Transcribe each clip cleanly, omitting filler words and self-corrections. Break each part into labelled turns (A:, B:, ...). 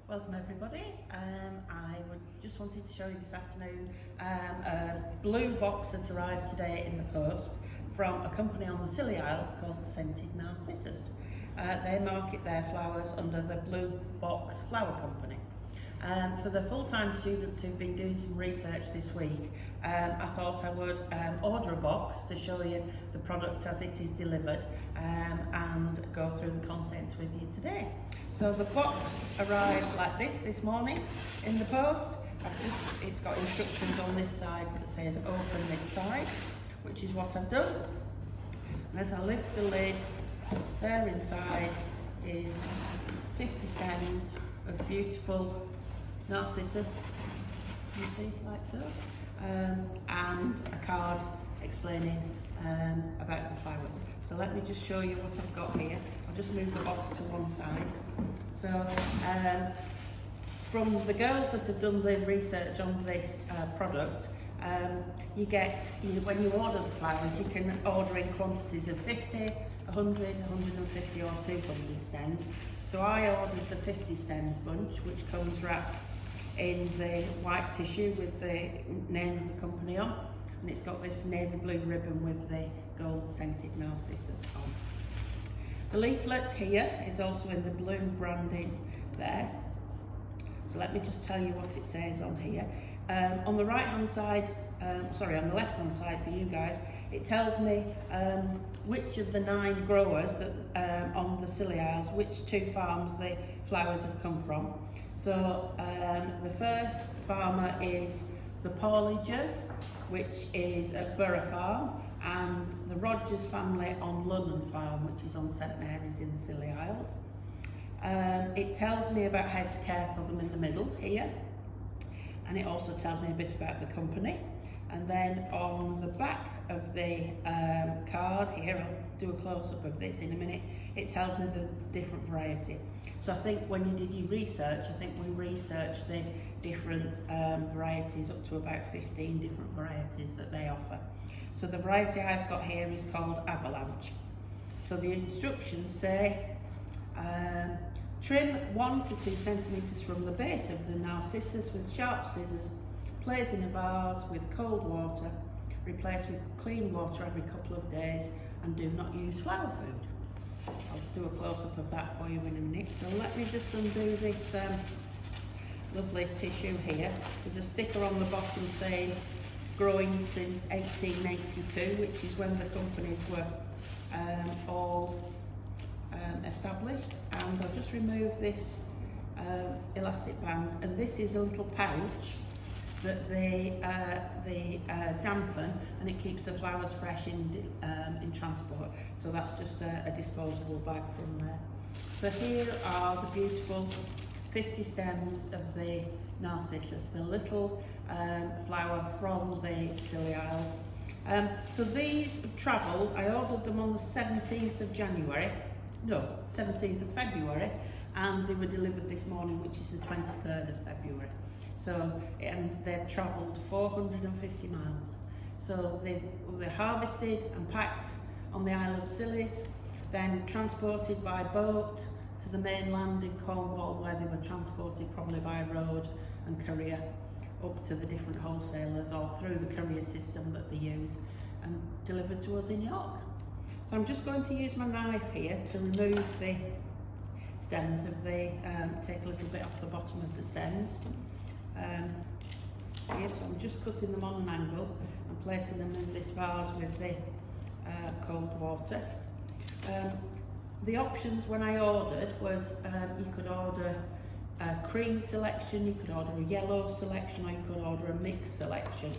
A: Welcome everybody. I just wanted to show you this afternoon a blue box that arrived today in the post from a company on the Scilly Isles called Scented Narcissus. They market their flowers under the Blue Box Flower Company. For the full-time students who've been doing some research this week, I thought I would order a box to show you the product as it is delivered and go through the contents with you today. So the box arrived like this morning in the post. It's got instructions on this side that says open this side, which is what I've done. And as I lift the lid, there inside is 50 stems of beautiful narcissus, you see, like so, and a card explaining about the flowers. So let me just show you what I've got here. I'll just move the box to one side. So from the girls that have done the research on this product, when you order the flowers, you can order in quantities of 50, 100, 150 or 200 stems. So I ordered the 50 stems bunch, which comes wrapped in the white tissue with the name of the company on, and it's got this navy blue ribbon with the gold scented narcissus on. The leaflet here is also in the blue branding there. So let me just tell you what it says on here. On the right hand side, on the left hand side for you guys, it tells me which of the 9 growers that on the Scilly Isles, which 2 farms the flowers have come from. So the first farmer is the Porlagers, which is at Borough Farm, and the Rogers family on London Farm, which is on St Mary's in the Scilly Isles. It tells me about how to care for them in the middle here, and it also tells me a bit about the company. And then on the back of the card here, I'll do a close-up of this in a minute, it tells me the different variety. So I think when you did your research, I think we researched the different varieties, up to about 15 different varieties that they offer. So the variety I've got here is called Avalanche. So the instructions say, trim 1 to 2 centimetres from the base of the narcissus with sharp scissors, place in a vase with cold water, replace with clean water every couple of days, and do not use flower food. I'll do a close-up of that for you in a minute. So let me just undo this lovely tissue here. There's a sticker on the bottom saying growing since 1882, which is when the companies were all established. And I'll just remove this elastic band, and this is a little pouch that they dampen, and it keeps the flowers fresh in transport. So that's just a disposable bag from there. So here are the beautiful 50 stems of the narcissus, the little flower from the Scilly Isles. So these have travelled. I ordered them on the 17th of February, and they were delivered this morning, which is the 23rd of February. So, and they've travelled 450 miles. So they're harvested and packed on the Isle of Scilly, then transported by boat to the mainland in Cornwall, where they were transported probably by road and courier up to the different wholesalers or through the courier system that they use, and delivered to us in York. So I'm just going to use my knife here to remove the stems of the, take a little bit off the bottom of the stems. Here, so I'm just cutting them on an angle and placing them in this vase with the cold water. The options when I ordered was you could order a cream selection, you could order a yellow selection, or you could order a mixed selection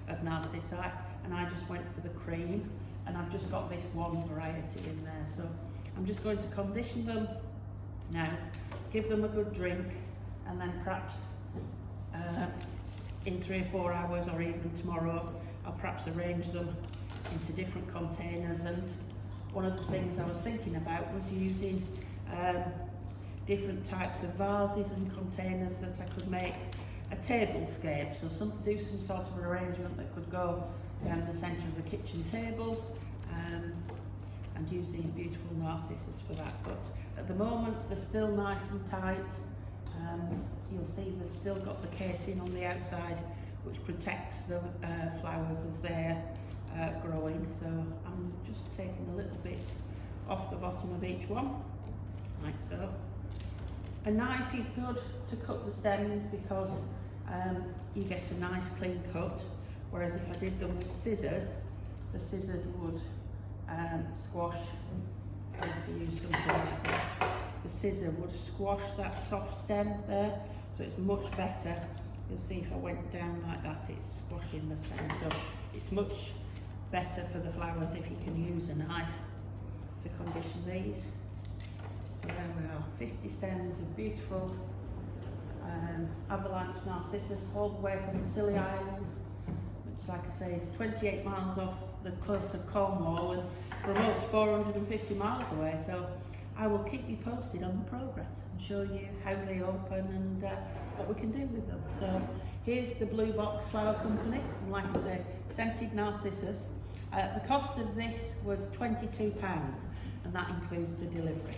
A: of narcissi, and I just went for the cream, and I've just got this one variety in there. So I'm just going to condition them now, give them a good drink, and then perhaps in 3 or 4 hours, or even tomorrow, I'll perhaps arrange them into different containers. And one of the things I was thinking about was using different types of vases and containers that I could make a tablescape. So do some sort of arrangement that could go down the centre of the kitchen table, and use these beautiful narcissus for that. But at the moment, they're still nice and tight, You'll see they've still got the casing on the outside which protects the flowers as they're growing. So I'm just taking a little bit off the bottom of each one, like so. A knife is good to cut the stems because you get a nice clean cut, whereas if I did them with scissors, the scissors would squash. I used to use something like this. The scissor would squash that soft stem there, so it's much better. You'll see if I went down like that, it's squashing the stem, so it's much better for the flowers if you can use a knife to condition these. So there we are, 50 stems of beautiful avalanche narcissus, all the way from the Scilly Islands, which, like I say, is 28 miles off the coast of Cornwall and for almost 450 miles away. So I will keep you posted on the progress and show you how they open and what we can do with them. So here's the Blue Box Flower Company, and like I say, scented narcissus. The cost of this was £22, and that includes the delivery.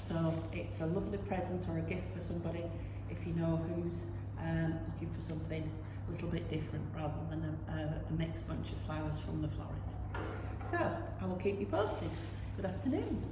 A: So it's a lovely present or a gift for somebody if you know who's looking for something a little bit different rather than a mixed bunch of flowers from the florist. So I will keep you posted. Good afternoon.